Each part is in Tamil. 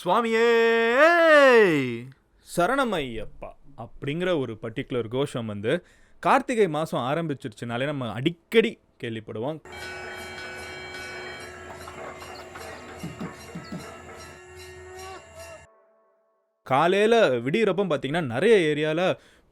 சுவாமியே சரணமையப்பா அப்படிங்கிற ஒரு பர்டிகுலர் கோஷம் வந்து கார்த்திகை மாதம் ஆரம்பிச்சிருச்சுனாலே நம்ம அடிக்கடி கேள்விப்படுவோம். காலையில் விடிகிறப்போ பார்த்தீங்கன்னா நிறைய ஏரியாவில்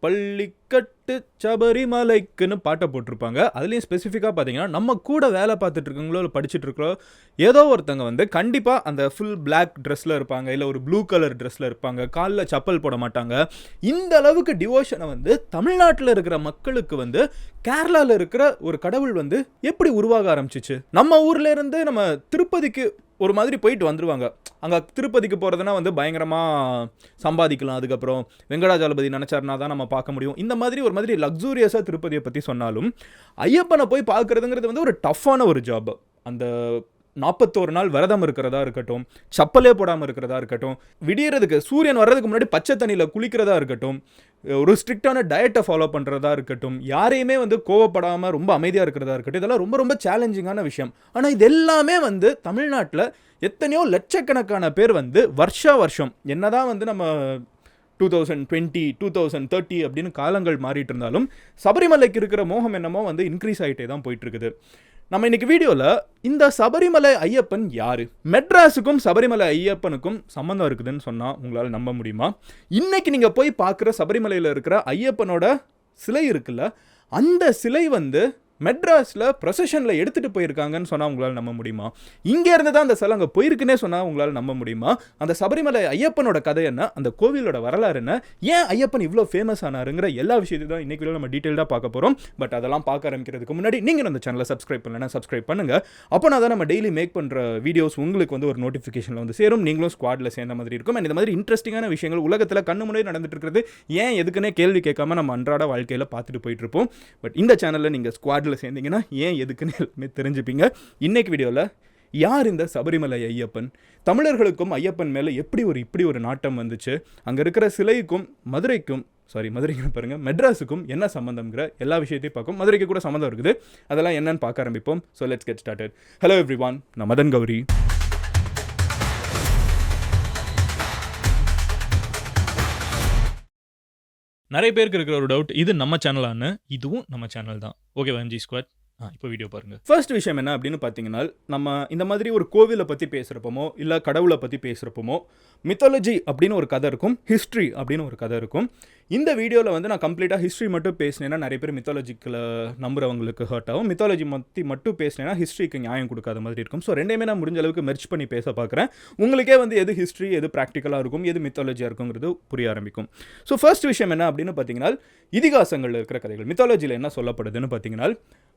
பள்ளிக்கட்டு சபரிமலைக்குன்னு பாட்டை போட்டிருப்பாங்க. அதுலேயும் ஸ்பெசிஃபிக்காக பார்த்தீங்கன்னா நம்ம கூட வேலை பார்த்துட்டு இருக்கவங்களோ இல்லை படிச்சுட்டு இருக்கிறோ ஏதோ ஒருத்தங்க வந்து கண்டிப்பாக அந்த ஃபுல் பிளாக் ட்ரெஸ்ஸில் இருப்பாங்க, இல்லை ஒரு ப்ளூ கலர் ட்ரெஸ்ஸில் இருப்பாங்க, காலில் சப்பல் போட மாட்டாங்க. இந்த அளவுக்கு டிவோஷனை வந்து தமிழ்நாட்டில் இருக்கிற மக்களுக்கு வந்து கேரளாவில் இருக்கிற ஒரு கடவுள் வந்து எப்படி உருவாக ஆரம்பிச்சிச்சு. நம்ம ஊர்ல இருந்து நம்ம திருப்பதிக்கு ஒரு மாதிரி போயிட்டு வந்துடுவாங்க. அங்கே திருப்பதிக்கு போகிறதுனா வந்து பயங்கரமாக சம்பாதிக்கலாம். அதுக்கப்புறம் வெங்கடாஜலபதி நினச்சார்னா தான் நம்ம பார்க்க முடியும். இந்த மாதிரி ஒரு மாதிரி லக்ஸூரியஸாக திருப்பதியை பற்றி சொன்னாலும் ஐயப்பனை போய் பார்க்குறதுங்கிறது வந்து ஒரு டஃப்பான ஒரு ஜாப். அந்த 41 நாள் விரதம் இருக்கிறதா இருக்கட்டும், சப்பலே போடாமல் இருக்கிறதா இருக்கட்டும், விடியறதுக்கு சூரியன் வர்றதுக்கு முன்னாடி பச்சை தண்ணியில் குளிக்கிறதா இருக்கட்டும், ஒரு ஸ்ட்ரிக்டான டயட்டை ஃபாலோ பண்ணுறதா இருக்கட்டும், யாரையுமே வந்து கோவப்படாமல் ரொம்ப அமைதியாக இருக்கிறதா இருக்கட்டும், இதெல்லாம் ரொம்ப ரொம்ப சேலஞ்சிங்கான விஷயம். ஆனால் இது எல்லாமே வந்து தமிழ்நாட்டில் எத்தனையோ லட்சக்கணக்கான பேர் வந்து வருஷம் என்னதான் வந்து நம்ம 2020 2030 அப்படின்னு காலங்கள் மாறிட்டு இருந்தாலும் சபரிமலைக்கு இருக்கிற மோகம் என்னமோ வந்து இன்க்ரீஸ் ஆகிட்டே தான் போயிட்டு இருக்குது. நம்ம இன்னைக்கு வீடியோவில் இந்த சபரிமலை ஐயப்பன் யாரு, மெட்ராஸுக்கும் சபரிமலை ஐயப்பனுக்கும் சம்மந்தம் இருக்குதுன்னு சொன்னால் உங்களால் நம்ப முடியுமா? இன்னைக்கு நீங்கள் போய் பார்க்குற சபரிமலையில் இருக்கிற ஐயப்பனோட சிலை இருக்குல்ல, அந்த சிலை வந்து மெட்ராஸில் ப்ரொசஷனில் எடுத்துகிட்டு போயிருக்காங்கன்னு சொன்னால் உங்களால் நம்ப முடியுமா? இங்கே இருந்து தான் அந்த சிலை அங்கே போயிருக்குன்னே சொன்னால் உங்களால் நம்ப முடியுமா? அந்த சபரிமலை ஐயப்பனோட கதை என்ன, அந்த கோவிலோட வரலாறு என்ன, ஏன் ஐயப்பன் இவ்வளோ ஃபேமஸ் ஆனாருங்கிற எல்லா விஷயத்தையும் தான் இன்றைக்கி நம்ம டீட்டெயிலாக பார்க்க போகிறோம். பட் அதெல்லாம் பார்க்க ஆரம்பிக்கிறதுக்கு முன்னாடி நீங்கள் அந்த சேனலை சப்ஸ்கிரைப் பண்ணலைன்னா சப்ஸ்கிரைப் பண்ணுங்கள். அப்போ நான் தான் நம்ம டெய்லி மேக் பண்ணுற வீடியோஸ் உங்களுக்கு வந்து ஒரு நோட்டிஃபிகேஷனில் வந்து சேரும், நீங்களும் ஸ்குவாடில் சேர்ந்த மாதிரி இருக்கும். அண்ட் இந்த மாதிரி இன்ட்ரெஸ்டிங்கான விஷயங்கள் உலகத்தில் கண்ணு முன்னாடி நடந்துட்டு இருக்கிறது ஏன் எதுக்குன்னே கேள்வி கேட்காம நம்ம அன்றாட வாழ்க்கையில் பார்த்துட்டு போயிட்டு இருப்போம். பட் இந்த சேனலில் நீங்கள் ஸ்குவாட் சேர்ந்தீங்கன்னா ஏன் எதுக்குன்னு எல்லாமே தெரிஞ்சுப்பீங்க. இன்னைக்கு வீடியோவில் யார் இந்த சபரிமலை ஐயப்பன், தமிழர்களுக்கும் ஐயப்பன் மேலே இப்படி ஒரு நாட்டம் வந்துச்சு, அங்கே இருக்கிற சிலைக்கும் மதுரைக்கு பாருங்க மெட்ராஸுக்கும் என்ன சம்மந்தம்ங்கிற எல்லா விஷயத்தையும் பார்க்கும். மதுரைக்கு கூட சம்மந்தம் இருக்குது, அதெல்லாம் என்னன்னு பார்க்க ஆரம்பிப்போம். So let's get started. Hello everyone, நான் மதன் கௌரி. நிறைய பேருக்கு இருக்கிற ஒரு டவுட், இது நம்ம சேனலான்னு. இதுவும் நம்ம சேனல் தான். ஓகே எம்ஜி ஸ்குவாட், இப்போ வீடியோ பாருங்கள். ஃபர்ஸ்ட் விஷயம் என்ன அப்படின்னு பார்த்தீங்கன்னா, நம்ம இந்த மாதிரி ஒரு கோவிலை பற்றி பேசுகிறப்பமோ இல்லை கடவுளை பற்றி பேசுகிறப்பமோ மித்தாலஜி அப்படின்னு ஒரு கதை இருக்கும், ஹிஸ்ட்ரி அப்படின்னு ஒரு கதை இருக்கும். இந்த வீடியோவில் வந்து நான் கம்ப்ளீட்டாக ஹிஸ்ட்ரி மட்டும் பேசினேன்னா நிறைய பேர் மித்தாலஜிக்கில் நம்புறவங்களுக்கு ஹர்ட் ஆகும். மித்தாலஜி மட்டும் பேசினேன்னா ஹிஸ்ட்ரிக்கு நியாயம் கொடுக்காத மாதிரி இருக்கும். ஸோ ரெண்டையுமே நான் முடிஞ்ச அளவுக்கு மெர்ச் பண்ணி பேச பார்க்குறேன். உங்களுக்கே வந்து எது ஹிஸ்ட்ரி, எது ப்ராக்டிக்கலாக இருக்கும், எது மித்தாலஜியாக இருக்குங்கிறது புரிய ஆரம்பிக்கும். ஸோ ஃபர்ஸ்ட் விஷயம் என்ன அப்படின்னு பார்த்தீங்கன்னா, இதிகாசங்களில் இருக்கிற கதைகள், மித்தாலஜியில் என்ன சொல்லப்படுதுன்னு பார்த்தீங்கன்னா,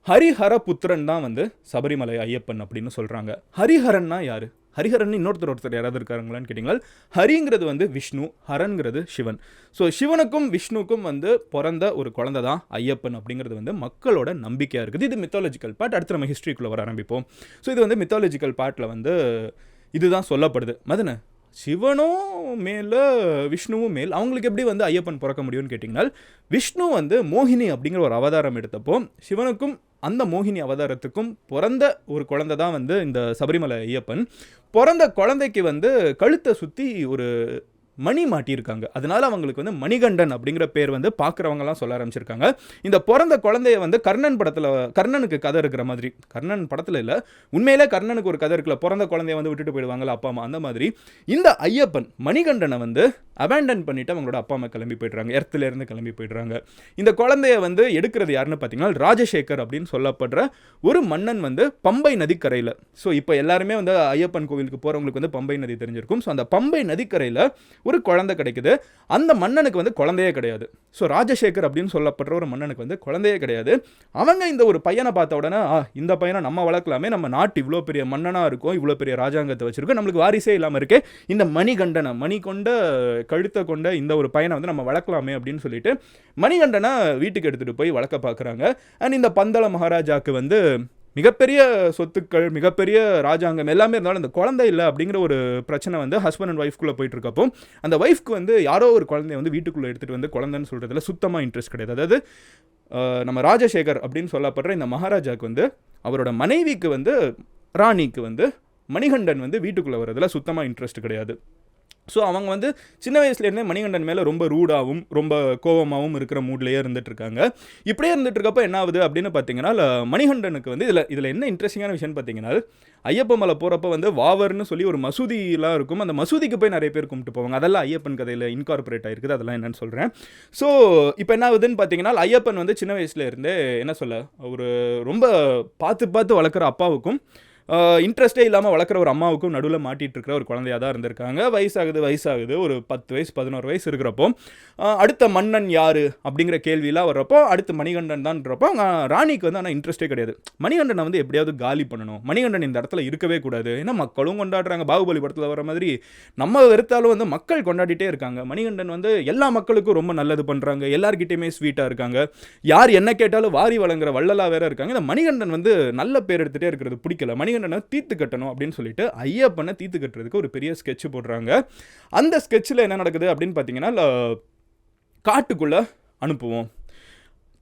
ஹரிஹரபுத்திரன் தான் வந்து சபரிமலை ஐயப்பன் அப்படின்னு சொல்கிறாங்க. ஹரிஹரன்னா யார்? ஹரிஹரன் ஒருத்தர் யாராவது இருக்காருங்களான்னு கேட்டிங்கன்னா, ஹரிங்கிறது வந்து விஷ்ணு, ஹரன்கிறது சிவன். ஸோ சிவனுக்கும் விஷ்ணுக்கும் வந்து பிறந்த ஒரு குழந்தை தான் ஐயப்பன் அப்படிங்கிறது வந்து மக்களோட நம்பிக்கையாக இருக்குது. இது மித்தாலஜிக்கல் பார்ட். அடுத்து நம்ம ஹிஸ்ட்ரிக்குள்ளே வர ஆரம்பிப்போம். ஸோ இது வந்து மித்தாலஜிக்கல் பார்ட்டில் வந்து இதுதான் சொல்லப்படுது. மதன சிவனும் மேலே விஷ்ணுவும் மேல், அவங்களுக்கு எப்படி வந்து ஐயப்பன் பிறக்க முடியும்னு கேட்டிங்கன்னா, விஷ்ணு வந்து மோகினி அப்படிங்கிற ஒரு அவதாரம் எடுத்தப்போ சிவனுக்கும் அந்த மோகினி அவதாரத்துக்கும் பிறந்த ஒரு குழந்தை தான் வந்து இந்த சபரிமலை ஐயப்பன். பிறந்த குழந்தைக்கு வந்து கழுத்தை சுற்றி ஒரு மணி மாட்டியிருக்காங்க. அதனால அவங்களுக்கு வந்து மணிகண்டன் அப்படிங்கிற பேர் வந்து பார்க்குறவங்கலாம் சொல்ல ஆரம்பிச்சிருக்காங்க. இந்த பிறந்த குழந்தைய வந்து கர்ணனுக்கு கதை இருக்கிற மாதிரி, கர்ணன் படத்தில் இல்லை, உண்மையிலே கர்ணனுக்கு ஒரு கதை இருக்குல்ல, பிறந்த குழந்தைய வந்து விட்டுட்டு போயிடுவாங்கல்ல அப்பா அம்மா, அந்த மாதிரி இந்த ஐயப்பன் மணிகண்டனை வந்து அபேண்டன் பண்ணிட்டு அவங்களோட அப்பா அம்மா கிளம்பி போய்ட்றாங்க, எர்த்துலேருந்து கிளம்பி போய்ட்றாங்க. இந்த குழந்தைய வந்து எடுக்கிறது யாருன்னு பார்த்தீங்கன்னா, ராஜசேகர் அப்படின்னு சொல்லப்படுற ஒரு மன்னன் வந்து பம்பை நதிக்கரையில். ஸோ இப்போ எல்லாருமே வந்து ஐயப்பன் கோவிலுக்கு போகிறவங்களுக்கு வந்து பம்பை நதி தெரிஞ்சிருக்கும். ஸோ அந்த பம்பை நதிக்கரையில் ஒரு குழந்தை கிடைக்குது. அந்த மன்னனுக்கு வந்து குழந்தையே கிடையாது. ஸோ ராஜசேகர் அப்படின்னு சொல்லப்படுற ஒரு மன்னனுக்கு வந்து குழந்தையே கிடையாது. அவங்க இந்த ஒரு பையனை பார்த்த உடனே, இந்த பையனை நம்ம வளர்க்கலாமே, நம்ம நாட்டு இவ்வளோ பெரிய மன்னனாக இருக்கும், இவ்வளோ பெரிய ராஜாங்கத்தை வச்சிருக்கோம், நம்மளுக்கு வாரிசே இல்லாமல் இருக்கே, இந்த மணிகண்டனை, மணி கொண்ட கழுத்தை கொண்ட இந்த ஒரு பையனை வந்து நம்ம வளர்க்கலாமே அப்படின்னு சொல்லிட்டு மணிகண்டனை வீட்டுக்கு எடுத்துகிட்டு போய் வளர்க்க பார்க்குறாங்க. அண்ட் இந்த பந்தள மகாராஜாவுக்கு வந்து மிகப்பெரிய சொத்துக்கள், மிகப்பெரிய ராஜாங்கம் எல்லாமே இருந்தாலும் அந்த குழந்தை இல்லை அப்படிங்கிற ஒரு பிரச்சனை வந்து ஹஸ்பண்ட் அண்ட் ஒய்ஃப்குள்ளே போயிட்டு இருக்கப்போ, அந்த ஒய்ஃப்க்கு வந்து யாரோ ஒரு குழந்தைய வந்து வீட்டுக்குள்ளே எடுத்துகிட்டு வந்து குழந்தைன்னு சொல்கிறதுல சுத்தமாக இன்ட்ரெஸ்ட் கிடையாது. அதாவது நம்ம ராஜசேகர் அப்படின்னு சொல்லப்படுற இந்த மகாராஜாவுக்கு வந்து அவரோட மனைவிக்கு வந்து ராணிக்கு வந்து மணிகண்டன் வந்து வீட்டுக்குள்ளே வர்றதுல சுத்தமாக இன்ட்ரெஸ்ட் கிடையாது. ஸோ அவங்க வந்து சின்ன வயசுலேருந்தே மணிகண்டன் மேலே ரொம்ப ரூடாகவும் ரொம்ப கோபமாகவும் இருக்கிற மூட்லேயே இருந்துட்டு இருக்காங்க. இப்படியே இருந்துட்டு இருக்கப்போ என்ன ஆகுது அப்படின்னு பார்த்தீங்கன்னா, மணிகண்டனுக்கு வந்து இதில் என்ன இன்ட்ரெஸ்டிங்கான விஷயம்னு பார்த்தீங்கன்னா, ஐயப்ப மலை போகிறப்ப வந்து வாவர்னு சொல்லி ஒரு மசூதிலாம் இருக்கும். அந்த மசூதிக்கு போய் நிறைய பேர் கும்பிட்டு போவாங்க. அதெல்லாம் ஐயப்பன் கதையில் இன்கார்பரேட் ஆகிருக்குது. அதெல்லாம் என்னன்னு சொல்கிறேன். ஸோ இப்போ என்ன ஆகுதுன்னு பார்த்தீங்கன்னா, ஐயப்பன் வந்து சின்ன வயசுலேருந்தே என்ன சொல்ல ஒரு ரொம்ப பார்த்து வளர்க்குற அப்பாவுக்கும் இன்ட்ரெஸ்ட்டே இல்லாமல் வளர்க்குற ஒரு அம்மாவுக்கும் நடுவில் மாட்டிகிட்டு இருக்கிற ஒரு குழந்தையாக தான் இருந்திருக்காங்க. வயசாகுது ஒரு 10 வயசு 11 வயசு இருக்கிறப்போ அடுத்த மன்னன் யார் அப்படிங்கிற கேள்வியெலாம் வர்றப்போ அடுத்து மணிகண்டன் தான்றப்போ ராணிக்கு வந்து ஆனால் இன்ட்ரெஸ்ட்டே கிடையாது. மணிகண்டனை வந்து எப்படியாவது காலி பண்ணணும், மணிகண்டன் இந்த இடத்துல இருக்கவே கூடாது. ஏன்னா மக்களும் கொண்டாடுறாங்க. பாகுபலி படத்தில் வர மாதிரி நம்ம வெறுத்தாலும் வந்து மக்கள் கொண்டாடிட்டே இருக்காங்க. மணிகண்டன் வந்து எல்லா மக்களுக்கும் ரொம்ப நல்லது பண்ணுறாங்க, எல்லார்கிட்டையுமே ஸ்வீட்டாக இருக்காங்க, யார் என்ன கேட்டாலும் வாரி வழங்குற வள்ளலாக வேற இருக்காங்க. இந்த மணிகண்டன் வந்து நல்ல பேர் எடுத்துகிட்டே இருக்கிறது பிடிக்கல. மணிகண்டனை தீர்த்து கட்டணும் அப்படின்னு சொல்லிட்டு ஐயப்பனை தீர்த்து கட்டுறதுக்கு ஒரு பெரிய ஸ்கெட்ச் போடுறாங்க. அந்த ஸ்கெட்சில் என்ன நடக்குது அப்படின்னு பார்த்தீங்கன்னா, காட்டுக்குள்ள அனுப்புவோம்.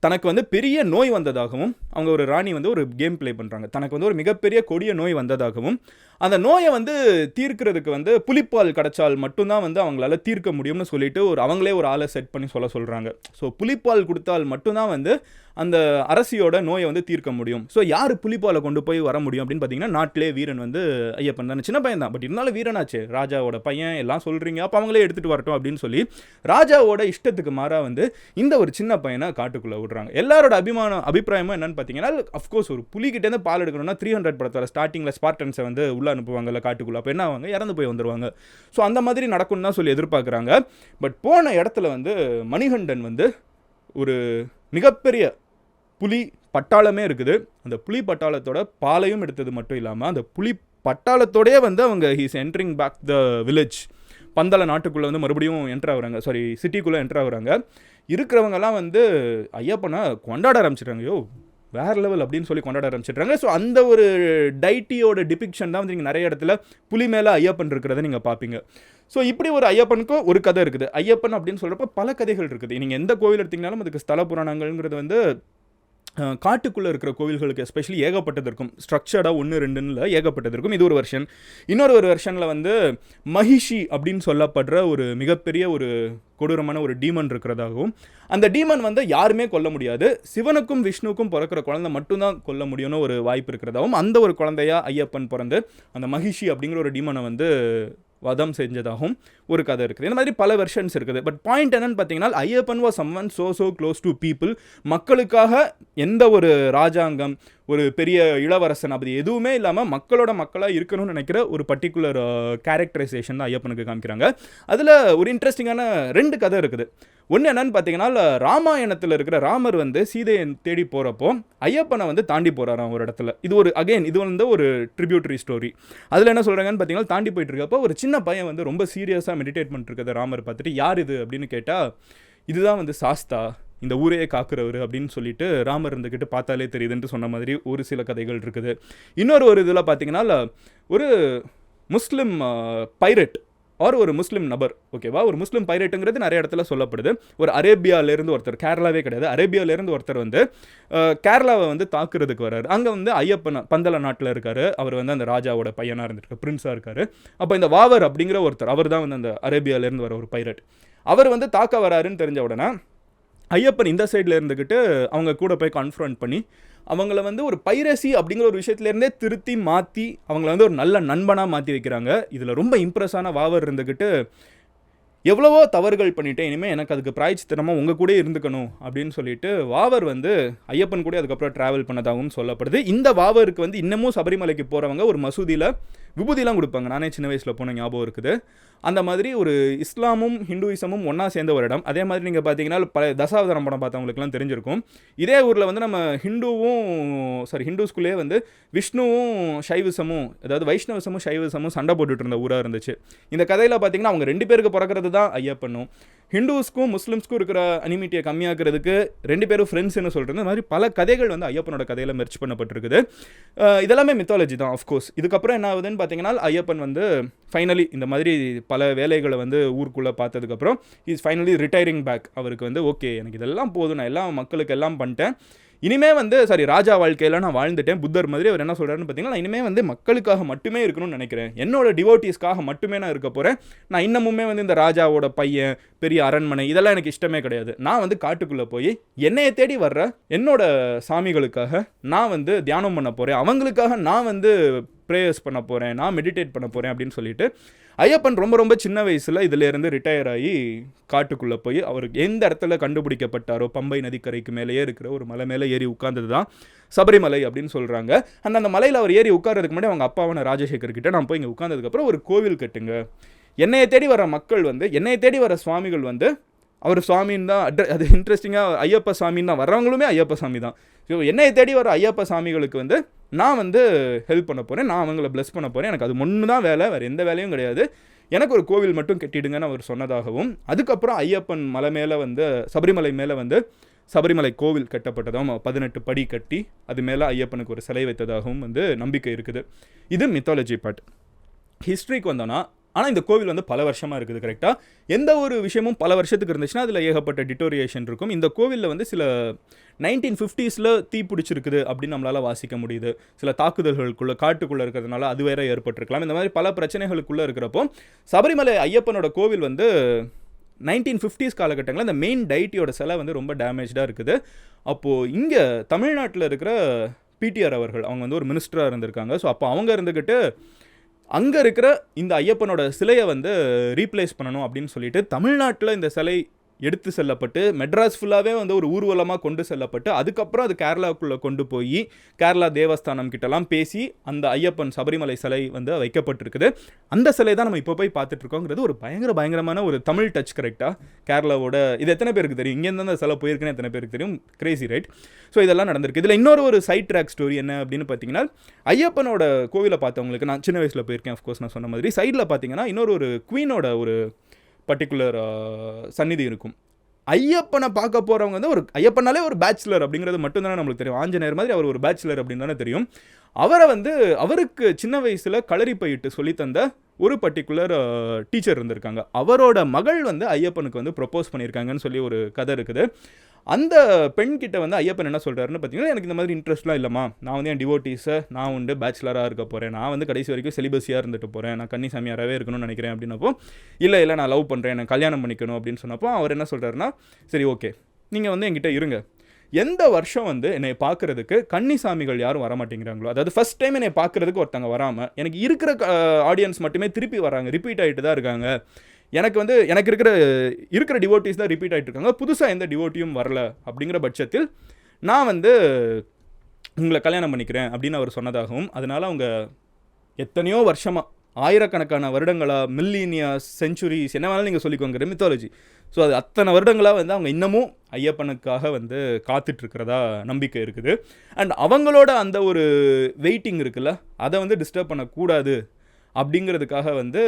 தனக்கு வந்து பெரிய நோய் வந்ததாகவும் அவங்க ஒரு ராணி வந்து ஒரு கேம் ப்ளே பண்ணுறாங்க. தனக்கு வந்து ஒரு மிகப்பெரிய கொடிய நோய் வந்ததாகவும் அந்த நோயை வந்து தீர்க்கிறதுக்கு வந்து புலிப்பால் கிடைச்சால் மட்டும்தான் வந்து அவங்களால தீர்க்க முடியும்னு சொல்லிட்டு அவங்களே ஒரு ஆளை செட் பண்ணி சொல்கிறாங்க. ஸோ புலிப்பால் கொடுத்தால் மட்டும்தான் வந்து அந்த அரசியோட நோயை வந்து தீர்க்க முடியும். ஸோ யார் புலிப்பாலை கொண்டு போய் வர முடியும் அப்படின்னு பார்த்தீங்கன்னா, நாட்டிலே வீரன் வந்து ஐயப்பன் தானே. சின்ன பையன் தான், பட் இருந்தாலும் வீரனாச்சு, ராஜாவோட பையன் எல்லாம் சொல்கிறீங்க, அப்போ அவங்களே எடுத்துகிட்டு வரட்டும் அப்படின்னு சொல்லி ராஜாவோட இஷ்டத்துக்கு மாறாக வந்து இந்த ஒரு சின்ன பையனை காட்டுக்குள்ளே விடுறாங்க. எல்லாரோட அபிப்பிராயமும் என்னன்னு பார்த்தீங்கன்னா, அஃப்கோர்ஸ் ஒரு புலிகிட்டேருந்து பால் எடுக்கணும்னா 300 படத்தோட ஸ்டார்டிங்கில் ஸ்பார்டன்ஸை வந்து உள்ள அனுப்புவாங்கல்ல காட்டுக்குள்ளே, அப்போ என்ன ஆவாங்க, இறந்து போய் வந்துடுவாங்க. ஸோ அந்த மாதிரி நடக்கும்னு தான் சொல்லி எதிர்பார்க்குறாங்க. பட் போன இடத்துல வந்து மணிகண்டன் வந்து ஒரு மிகப்பெரிய புலி பட்டாளமே இருக்குது. அந்த புலி பட்டாளத்தோட பாலையும் எடுத்தது மட்டும் இல்லாமல் அந்த புலி பட்டாளத்தோடயே வந்து அவங்க he's entering back the village. பந்தள நாட்டுக்குள்ளே வந்து மறுபடியும் என்ட்ரு ஆகுறாங்க, சிட்டிக்குள்ளே என்ட்ரு ஆகுறாங்க. இருக்கிறவங்கெல்லாம் வந்து ஐயப்பனை கொண்டாட ஆரம்பிச்சிட்டாங்க. வேறு லெவல் அப்படின்னு சொல்லி கொண்டாட ஆரம்பிச்சிட்றாங்க. ஸோ அந்த ஒரு டைட்டியோட டிபிக்ஷன் தான் வந்து நீங்கள் நிறைய இடத்துல புலி மேலே ஐயப்பன் இருக்கிறத நீங்கள் பார்ப்பீங்க. ஸோ இப்படி ஒரு ஐயப்பனுக்கும் ஒரு கதை இருக்குது. ஐயப்பன் அப்படின்னு சொல்கிறப்ப பல கதைகள் இருக்குது. நீங்கள் எந்த கோவில் எடுத்திங்கனாலும் அதுக்கு ஸ்தல புராணங்கள்ங்கிறது வந்து காட்டுக்குள்ளே இருக்கிற கோவில்களுக்கு எஸ்பெஷலி ஏகப்பட்டது இருக்கும். ஸ்ட்ரக்சர்டாக 1 2 ஏகப்பட்டது இருக்கும். இது ஒரு வெர்ஷன். இன்னொரு வெர்ஷனில் வந்து மகிஷி அப்படின்னு சொல்லப்படுற ஒரு மிகப்பெரிய ஒரு கொடூரமான ஒரு டீமன் இருக்கிறதாகவும், அந்த டீமன் வந்து யாருமே கொல்ல முடியாது, சிவனுக்கும் விஷ்ணுவுக்கும் பிறக்கிற குழந்தை மட்டும்தான் கொல்ல முடியும்னு ஒரு வாய்ப்பு இருக்கிறதாகவும், அந்த ஒரு குழந்தையா ஐயப்பன் பிறந்து அந்த மகிஷி அப்படிங்கிற ஒரு டீமனை வந்து வதம் செஞ்சதாகவும் ஒரு கதை இருக்குது. இந்த மாதிரி பல வெர்ஷன்ஸ் இருக்குது. பட் பாயிண்ட் என்னன்னு பார்த்தீங்கன்னா, Ayyappan was someone so close to people. மக்களுக்காக எந்த ஒரு ராஜாங்கம், ஒரு பெரிய இளவரசன் அப்படி எதுவுமே இல்லாமல் மக்களாக இருக்கணும்னு நினைக்கிற ஒரு பர்டிகுலர் கேரக்டரைசேஷன் தான் ஐயப்பனுக்கு காமிக்கிறாங்க. அதில் ஒரு இன்ட்ரெஸ்டிங்கான 2 கதை இருக்குது. ஒன்று என்னன்னு பார்த்தீங்கன்னா, ராமாயணத்தில் இருக்கிற ராமர் வந்து சீதையை தேடி போகிறப்போ ஐயப்பனை வந்து தாண்டி போகிறாராம் ஒரு இடத்துல. இது வந்து ஒரு ட்ரிபியூட்டரி ஸ்டோரி. அதில் என்ன சொல்கிறாங்கன்னு பார்த்தீங்கன்னா, தாண்டி போயிட்டு இருக்கப்போ ஒரு சின்ன பையன் வந்து ரொம்ப சீரியஸாக மெடிடேட் பண்ணிருக்கிறத ராமர் பார்த்துட்டு, யார் இது அப்படின்னு கேட்டால், இதுதான் வந்து சாஸ்தா, இந்த ஊரையே காக்குறவர் அப்படின்னு சொல்லிட்டு ராமர் இருந்துக்கிட்டு பார்த்தாலே தெரியுதுன்ட்டு சொன்ன மாதிரி ஒரு சில கதைகள் இருக்குது. ஒரு இதில் பார்த்தீங்கன்னா, ஒரு முஸ்லிம் பைரட் ஒரு முஸ்லீம் நபர், ஓகேவா, ஒரு முஸ்லீம் பைரட்டுங்கிறது நிறைய இடத்துல சொல்லப்படுது. ஒரு அரேபியாவிலேருந்து ஒருத்தர், கேரளாவே கிடையாது, அரேபியாவிலேருந்து ஒருத்தர் வந்து கேரளாவை வந்து தாக்குறதுக்கு வர்றாரு. அங்கே வந்து ஐயப்பன் பந்தள நாட்டில் இருக்காரு. அவர் வந்து அந்த ராஜாவோட பையனாக இருந்திருக்கு, பிரின்ஸாக இருக்காரு. அப்போ இந்த வாவர் அப்படிங்கிற ஒருத்தர், அவர் தான் வந்து அந்த அரேபியாவிலேருந்து வர ஒரு பைரட், அவர் வந்து தாக்க வராருன்னு தெரிஞ்ச உடனே ஐயப்பன் இந்த சைடில் இருந்துக்கிட்டு அவங்க கூட போய் கான்ஃபரன்ட் பண்ணி அவங்கள வந்து ஒரு பைரசி அப்படிங்கிற ஒரு விஷயத்துலேருந்தே திருத்தி மாற்றி அவங்கள வந்து ஒரு நல்ல நண்பனாக மாற்றி வைக்கிறாங்க. இதில் ரொம்ப இம்ப்ரெஸ்ஸான வாவர் இருந்துக்கிட்டு, எவ்வளவோ தவறுகள் பண்ணிட்டேன், இனிமேல் எனக்கு அதுக்கு பிராய்ச்சித்தனமாக உங்கள் கூட இருந்துக்கணும் அப்படின்னு சொல்லிட்டு வாவர் வந்து ஐயப்பன் கூட அதுக்கப்புறம் ட்ராவல் பண்ணதாகவும் சொல்லப்படுது. இந்த வாவருக்கு வந்து இன்னமும் சபரிமலைக்கு போகிறவங்க ஒரு மசூதியில் விபூதிலாம் கொடுப்பாங்க. நானே சின்ன வயசில் போன ஞாபகம் இருக்குது. அந்த மாதிரி ஒரு இஸ்லாமும் ஹிந்துயிசமும் ஒன்றா சேர்ந்த ஒரு இடம். அதே மாதிரி நீங்கள் பார்த்தீங்கன்னா, தசாவதாரம் படம் பார்த்தவங்களுக்குலாம் தெரிஞ்சிருக்கும். இதே ஊரில் வந்து நம்ம ஹிந்துஸ்குள்ளேயே வந்து விஷ்ணுவும் சைவிசமும், அதாவது வைஷ்ணவசமும் சைவிசமும் சண்டை போட்டுட்டு இருந்த ஊராக இருந்துச்சு. இந்த கதையில் பார்த்தீங்கன்னா, அவங்க 2 பேருக்கு பிறக்கிறது தான் ஐயப்பனும். ஹிந்துஸ்க்கும் முஸ்லிம்ஸ்க்கும் இருக்கிற அனிமிட்டியை கம்மியாக்குறதுக்கு 2 பேரும் ஃப்ரெண்ட்ஸ்னு சொல்கிறது. இந்த மாதிரி பல கதைகள் வந்து ஐயப்பனோட கதையில் மெர்ச் பண்ணப்பட்டிருக்குது. இதெல்லாமே மித்தாலஜி தான் ஆஃப்கோர்ஸ். இதுக்கப்புறம் என்ன ஆகுதுன்னு பார்த்தீங்கன்னா, ஐயப்பன் வந்து ஃபைனலி இந்த மாதிரி பல வேலைகளை வந்து ஊருக்குள்ளே பார்த்ததுக்கப்புறம் இஸ் ஃபைனலி ரிட்டையரிங் பேக். அவருக்கு வந்து ஓகே, எனக்கு இதெல்லாம் போதும், நான் எல்லாம் மக்களுக்கு எல்லாம் பண்ணிட்டேன், இனிமே வந்து ராஜா வாழ்க்கையில் நான் வாழ்ந்துட்டேன், புத்தர் மாதிரி. அவர் என்ன சொல்கிறாருன்னு பார்த்தீங்கன்னா, நான் இனிமேல் வந்து மக்களுக்காக மட்டுமே இருக்கணும்னு நினைக்கிறேன், என்னோட டிவோட்டீஸ்க்காக மட்டுமே நான் இருக்க போகிறேன். நான் இன்னமுமே வந்து இந்த ராஜாவோட பையன், பெரிய அரண்மனை இதெல்லாம் எனக்கு இஷ்டமே கிடையாது. நான் வந்து காட்டுக்குள்ளே போய் என்னையை தேடி வர்ற என்னோட சாமிகளுக்காக நான் வந்து தியானம் பண்ண போகிறேன், அவங்களுக்காக நான் வந்து ப்ரேயர்ஸ் பண்ண போகிறேன், நான் மெடிடேட் பண்ண போகிறேன் அப்படின்னு சொல்லிட்டு ஐயப்பன் ரொம்ப சின்ன வயசில் இதிலேருந்து ரிட்டையர் ஆகி காட்டுக்குள்ளே போய் அவருக்கு எந்த இடத்துல கண்டுபிடிக்கப்பட்டாரோ பம்பை நதிக்கரைக்கு மேலேயே இருக்கிற ஒரு மலை மேலே ஏறி உட்கார்ந்தது தான் சபரிமலை அப்படின்னு சொல்கிறாங்க. அந்த மலையில் அவர் ஏறி உட்கார்றதுக்கு முன்னாடி அவங்க அப்பாவான ராஜசேகர் கிட்ட நான் போய் இங்கே உட்கார்ந்ததுக்கப்புறம் ஒரு கோவில் கட்டுங்க, என்னையை தேடி வர மக்கள் வந்து, என்னையை தேடி வர சுவாமிகள் வந்து அவர் சுவாமின்னு தான் அது இன்ட்ரெஸ்டிங்காக ஐயப்ப சாமின்னு தான் வர்றவங்களுமே ஐயப்ப சாமி தான். ஸோ என்னையை தேடி வர ஐயப்ப சாமிகளுக்கு வந்து நான் வந்து ஹெல்ப் பண்ண போகிறேன், நான் அவங்கள ப்ளஸ் பண்ண போகிறேன், எனக்கு அது ஒன்று தான் வேலை, வேறு எந்த வேலையும் கிடையாது, எனக்கு ஒரு கோவில் மட்டும் கட்டிடுங்கன்னு அவர் சொன்னதாகவும், அதுக்கப்புறம் ஐயப்பன் மலை மேலே வந்து சபரிமலை மேலே வந்து சபரிமலை கோவில் கட்டப்பட்டதாகவும் 18 படி கட்டி அது மேலே ஐயப்பனுக்கு ஒரு சிலை வைத்ததாகவும் வந்து நம்பிக்கை இருக்குது. இது மித்தாலஜி பார்ட். ஹிஸ்ட்ரிக்கு வந்தோன்னா, ஆனால் இந்த கோவில் வந்து பல வருஷமாக இருக்குது. கரெக்டாக எந்த ஒரு விஷயமும் பல வருஷத்துக்கு இருந்துச்சுன்னா அதில் ஏகப்பட்ட டிட்டோரியேஷன் இருக்கும். இந்த கோவிலில் வந்து சில 1950s தீ பிடிச்சிருக்குது அப்படின்னு நம்மளால் வாசிக்க முடியுது. சில தாக்குதல்களுக்குள்ளே காட்டுக்குள்ளே இருக்கிறதுனால அது வேற ஏற்பட்டிருக்கலாம். இந்த மாதிரி பல பிரச்சனைகளுக்குள்ளே இருக்கிறப்போ சபரிமலை ஐயப்பனோட கோவில் வந்து 1950s காலகட்டங்களில் இந்த மெயின் டைட்டியோட சிலை வந்து ரொம்ப டேமேஜாக இருக்குது. அப்போது இங்கே தமிழ்நாட்டில் இருக்கிற பிடிஆர் அவர்கள், அவங்க வந்து ஒரு மினிஸ்டராக இருந்திருக்காங்க. ஸோ அப்போ அவங்க இருந்துக்கிட்டு அங்கே இருக்கிற இந்த ஐயப்பனோட சிலையை வந்து ரீப்ளேஸ் பண்ணணும் அப்படின்னு சொல்லிட்டு தமிழ்நாட்டில் இந்த சிலை எடுத்து செல்லப்பட்டு மெட்ராஸ் ஃபுல்லாகவே வந்து ஒரு ஊர்வலமாக கொண்டு செல்லப்பட்டு அதுக்கப்புறம் அது கேரளாவுக்குள்ளே கொண்டு போய் கேரளா தேவஸ்தானம் கிட்டலாம் பேசி அந்த ஐயப்பன் சபரிமலை சிலை வந்து வைக்கப்பட்டிருக்குது. அந்த சிலை தான் நம்ம இப்போ போய் பார்த்துட்ருக்கோங்கிறது ஒரு பயங்கரமான ஒரு தமிழ் டச். கரெக்டாக கேரளாவோட இது எத்தனை பேருக்கு தெரியும், இங்கேருந்து அந்த சிலை போயிருக்குன்னு எத்தனை பேருக்கு தெரியும், கிரேசி ரைட். ஸோ இதெல்லாம் நடந்திருக்கு. இதில் இன்னொரு ஒரு சைட் ட்ராக் ஸ்டோரி என்ன அப்படின்னு பார்த்தீங்கன்னா, ஐயப்பனோட கோவிலை பார்த்தவங்களுக்கு, நான் சின்ன வயசில் போயிருக்கேன் அஃப்கோர்ஸ், நான் சொன்ன மாதிரி சைடில் பார்த்தீங்கன்னா இன்னொரு ஒரு குவீனோட ஒரு பர்டிகுலர் சந்நிதி இருக்கும். ஐயப்பனை பார்க்க போகிறவங்க வந்து ஒரு ஐயப்பனாலே ஒரு பேச்சுலர் அப்படிங்கிறது மட்டும்தானே நம்மளுக்கு தெரியும். ஆஞ்சநேயர் மாதிரி அவர் ஒரு பேச்சுலர் அப்படின்னு தானே தெரியும். அவரை வந்து அவருக்கு சின்ன வயசில் களரி பயிட்டு சொல்லித்தந்த ஒரு பர்டிகுலர் டீச்சர் இருந்திருக்காங்க. அவரோட மகள் வந்து ஐயப்பனுக்கு வந்து ப்ரொப்போஸ் பண்ணியிருக்காங்கன்னு சொல்லி ஒரு கதை இருக்குது. அந்த பெண்கிட்ட வந்து ஐயப்பன் என்ன சொல்கிறாருன்னு பார்த்தீங்கன்னா, எனக்கு இந்த மாதிரி இன்ட்ரெஸ்ட்லாம் இல்லைம்மா, நான் வந்து என் டிவோட்டீஸை நான் வந்து பேச்சுலராக இருக்க போகிறேன், நான் வந்து கடைசி வரைக்கும் செலிபஸியாக இருந்துட்டு போகிறேன், நான் கன்னிசாமியாராகவே இருக்கணும்னு நினைக்கிறேன் அப்படின்னப்போ, இல்லை நான் லவ் பண்ணுறேன், நான் கல்யாணம் பண்ணிக்கணும் அப்படின்னு சொன்னப்போ அவர் என்ன சொல்கிறாருன்னா, சரி ஓகே நீங்கள் வந்து என்கிட்ட இருங்க, எந்த வருஷம் வந்து என்னை பார்க்குறதுக்கு கன்னிசாமிகள் யாரும் வரமாட்டேங்கிறாங்களோ, அதாவது ஃபஸ்ட் டைம் என்னை பார்க்குறதுக்கு ஒருத்தங்க வராமல் எனக்கு இருக்கிற ஆடியன்ஸ் மட்டுமே திருப்பி வராங்க, ரிப்பீட் ஆகிட்டு தான் இருக்காங்க, எனக்கு வந்து எனக்கு இருக்கிற டிவோட்டீஸ் தான் ரிப்பீட் ஆகிட்டு இருக்காங்க, புதுசாக எந்த டிவோட்டியும் வரல அப்படிங்கிற பட்சத்தில் நான் வந்து உங்களை கல்யாணம் பண்ணிக்கிறேன் அப்படின்னு அவர் சொன்னதாகவும், அதனால் அவங்க எத்தனையோ வருஷமாக ஆயிரக்கணக்கான வருடங்களாக மில்லினியஸ் செஞ்சுரிஸ் என்ன வேணாலும் நீங்கள் சொல்லிக்கோங்க மித்தாலஜி, ஸோ அது அத்தனை வருடங்களாக வந்து அவங்க இன்னமும் ஐயப்பனுக்காக வந்து காத்துட்ருக்கிறதா நம்பிக்கை இருக்குது. அண்ட் அவங்களோட அந்த ஒரு வெயிட்டிங் இருக்குல்ல, அதை வந்து டிஸ்டர்ப் பண்ணக்கூடாது அப்படிங்கிறதுக்காக வந்து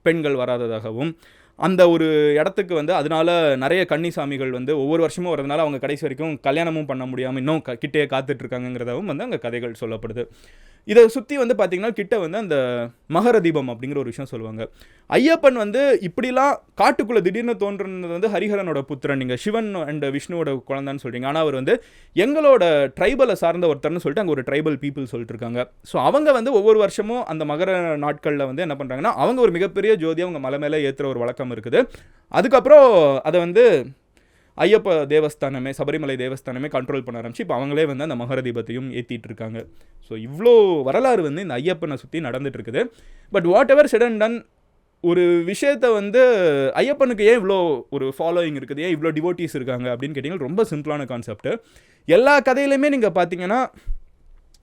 பெண்கள் வராததாகவும், அந்த ஒரு இடத்துக்கு வந்து அதனால நிறைய கன்னிசாமிகள் வந்து ஒவ்வொரு வருஷமும் வரதுனால அவங்க கடைசி வரைக்கும் கல்யாணமும் பண்ண முடியாமல் இன்னும் கிட்டே காத்துட்ருக்காங்கிறதாகவும் வந்து அங்கே கதைகள் சொல்லப்படுது. இதை சுற்றி வந்து பார்த்திங்கன்னா கிட்ட வந்து அந்த மகர தீபம் அப்படிங்கிற ஒரு விஷயம் சொல்லுவாங்க. ஐயப்பன் வந்து இப்படிலாம் காட்டுக்குள்ளே திடீர்னு தோன்றுனது வந்து ஹரிஹரனோட புத்திரன், நீங்கள் சிவன் அண்ட் விஷ்ணுவோட குழந்தைன்னு சொல்கிறீங்க, ஆனால் அவர் வந்து எங்களோட ட்ரைபலை சார்ந்த ஒருத்தர்னு சொல்லிட்டு அங்கே ஒரு ட்ரைபல் பீப்புள் சொல்லிட்டு இருக்காங்க. ஸோ அவங்க வந்து ஒவ்வொரு வருஷமும் அந்த மகர நாட்களில் வந்து என்ன பண்ணுறாங்கன்னா, அவங்க ஒரு மிகப்பெரிய ஜோதியை அவங்க மலை மேலே ஏற்றுற ஒரு வழக்கம் இருக்குது. அதுக்கப்புறம் அதை வந்து ஐயப்ப தேவஸ்தானமே சபரிமலை தேவஸ்தானமே கண்ட்ரோல் பண்ண ஆரம்பிச்சு இப்போ அவங்களே வந்து அந்த மகர தீபத்தையும் ஏற்றிட்டு இருக்காங்க. ஸோ இவ்வளோ வரலாறு வந்து இந்த ஐயப்பனை சுற்றி நடந்துட்டு இருக்குது. But what ever said and ton, ஒரு விஷயத்தை வந்து ஐயப்பனுக்கு ஏன் இவ்வளோ ஒரு ஃபாலோயிங் இருக்குது, ஏன் இவ்வளோ டிவோட்டீஸ் இருக்காங்க அப்படின்னு கேட்டிங்கன்னா ரொம்ப சிம்பிளான கான்செப்ட். எல்லா கதையிலையுமே நீங்கள் பார்த்தீங்கன்னா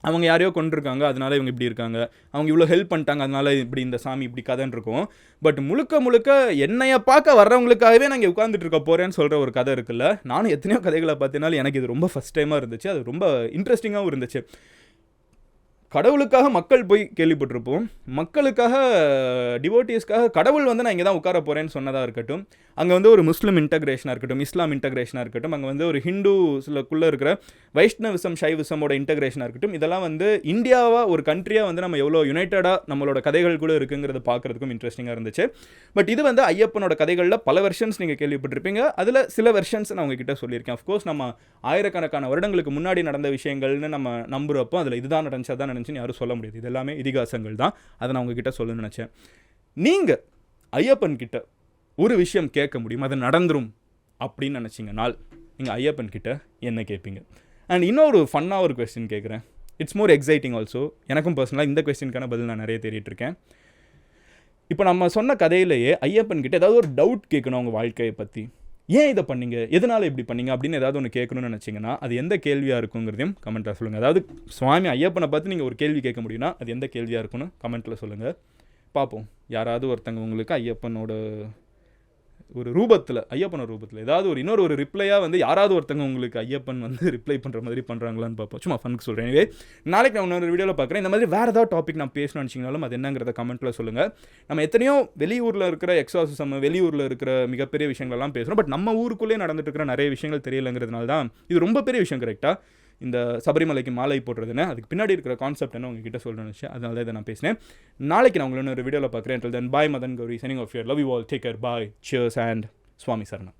அவங்க யாரையோ கொண்டிருக்காங்க அதனால இவங்க இப்படி இருக்காங்க, அவங்க இவ்வளோ ஹெல்ப் பண்ணிட்டாங்க அதனால இப்படி இந்த சாமி இப்படி கதைன்னு இருக்கும். பட் முழுக்க என்னையை பார்க்க வர்றவங்களுக்காகவே நான் இங்கே உட்காந்துட்டு இருக்க போகிறேன்னு சொல்கிற ஒரு கதை இருக்குல்ல. நானும் எத்தனையோ கதைகளை பார்த்தீங்கனாலும் எனக்கு இது ரொம்ப ஃபஸ்ட் டைமாக இருந்துச்சு, அது ரொம்ப இன்ட்ரெஸ்டிங்காகவும் இருந்துச்சு. கடவுளுக்காக மக்கள் போய் கேள்விப்பட்டிருப்போம், மக்களுக்காக டிவோட்டிஸ்க்காக கடவுள் வந்து நான் இங்கே தான் உட்கார போகிறேன்னு சொன்னதாக இருக்கட்டும், அங்கே வந்து ஒரு முஸ்லீம் இன்டகிரேஷனாக இருக்கட்டும், இஸ்லாம் இன்டகிரேஷனாக இருக்கட்டும், அங்கே வந்து ஒரு ஹிந்துஸ்க்குள்ளே இருக்கிற வைஷ்ணவிசம் சைவிசமோட இன்டகிரேஷனாக இருக்கட்டும், இதெல்லாம் வந்து இந்தியாவாக ஒரு கண்ட்ரியாக வந்து நம்ம எவ்வளோ யுனைட்டடாக நம்மளோட கதைகள் கூட இருக்குங்கிறத பார்க்குறதுக்கும் இன்ட்ரெஸ்டிங்காக இருந்துச்சு. பட் இது வந்து ஐயப்பனோட கதைகளில் பல வெர்ஷன்ஸ் நீங்கள் கேள்விப்பட்டிருப்பீங்க. அதில் சில வெர்ஷன்ஸ் நான் உங்ககிட்ட சொல்லியிருக்கேன். அஃப்கோர்ஸ் நம்ம ஆயிரக்கணக்கான வருடங்களுக்கு முன்னாடி நடந்த விஷயங்கள்னு நம்ம நம்புகிறப்போ அதில் இதுதான் நடந்துச்சு அதான் நடந்துச்சுன்னு யாரும் சொல்ல முடியாது. இது எல்லாமே இதிகாசங்கள் தான். அதை நான் உங்ககிட்ட சொல்லணும்னு நினச்சேன். நீங்கள் ஐயப்பன் கிட்ட ஒரு விஷயம் கேட்க முடியும், அது நடந்துரும் அப்படின்னு நினச்சிங்கனால் நீங்கள் ஐயப்பன் கிட்ட என்ன கேட்பீங்க? அண்ட் இன்னொரு ஃபன்னாக ஒரு கொஸ்டின் கேட்குறேன். It's more exciting also. எனக்கும் பர்சனலாக இந்த கொஸ்டினுக்கான பதில் நான் நிறைய தேடிட்டு இருக்கேன். இப்போ நம்ம சொன்ன கதையிலேயே ஐயப்பன் கிட்ட ஏதாவது ஒரு டவுட் கேட்கணும் அவங்க வாழ்க்கையை பற்றி. ஏன் இதை பண்ணீங்க, எதனால் இப்படி பண்ணீங்க அப்படின்னு ஏதாவது ஒன்று கேட்கணும்னு நினச்சிங்கன்னா அது எந்த கேள்வியாக இருக்குங்கிறதையும் கமெண்ட்டில் சொல்லுங்கள். அதாவது சுவாமி ஐயப்பனை பார்த்து நீங்கள் ஒரு கேள்வி கேட்க முடியும்னா அது எந்த கேள்வியாக இருக்குன்னு கமெண்ட்டில் சொல்லுங்கள். பார்ப்போம் யாராவது ஒருத்தங்க உங்களுக்கு ஐயப்பனோட ஒரு ரூபத்தில், ஐயப்பனோட ரூபத்தில் ஏதாவது ஒரு இன்னொரு ஒரு ரிப்ளையாக வந்து யாராவது ஒருத்தங்க உங்களுக்கு ஐயப்பன் வந்து ரிப்ளை பண்ணுற மாதிரி பண்ணுறாங்களான்னு பார்ப்போம். சும்மா ஃபனுக்கு சொல்கிறேன். எனவே நாளைக்கு நான் இன்னொரு வீடியோவில் பார்க்குறேன். இந்த மாதிரி வேறு ஏதாவது டாபிக் நான் பேசணும்னு நினச்சிங்கனாலும் அது என்னங்கிறத கமெண்ட்டில் சொல்லுங்கள். நம்ம எத்தனையோ வெளியூரில் இருக்கிற எக்ஸாசிசம், வெளியூரில் இருக்கிற மிகப்பெரிய விஷயங்கள்லாம் பேசுகிறோம். பட் நம்ம ஊருக்குள்ளே நடந்துட்டு இருக்கிற நிறைய விஷயங்கள் தெரியலைங்கிறதுனால தான் இது ரொம்ப பெரிய விஷயம். கரெக்டாக இந்த சபரிமலைக்கு மாலை போடுறதுன்னு அதுக்கு பின்னாடி இருக்கிற கான்செப்ட் என்ன உங்ககிட்ட சொல்லணும்னு நினச்சேன். அதனால தான் இதை நான் பேசினேன். நாளைக்கு நான் உங்களை ஒரு வீடியோவில் பார்க்குறேன். Until then, bye Madan Gauri, signing off here. Love you all. Take care. Bye. Cheers and Swami Sarana.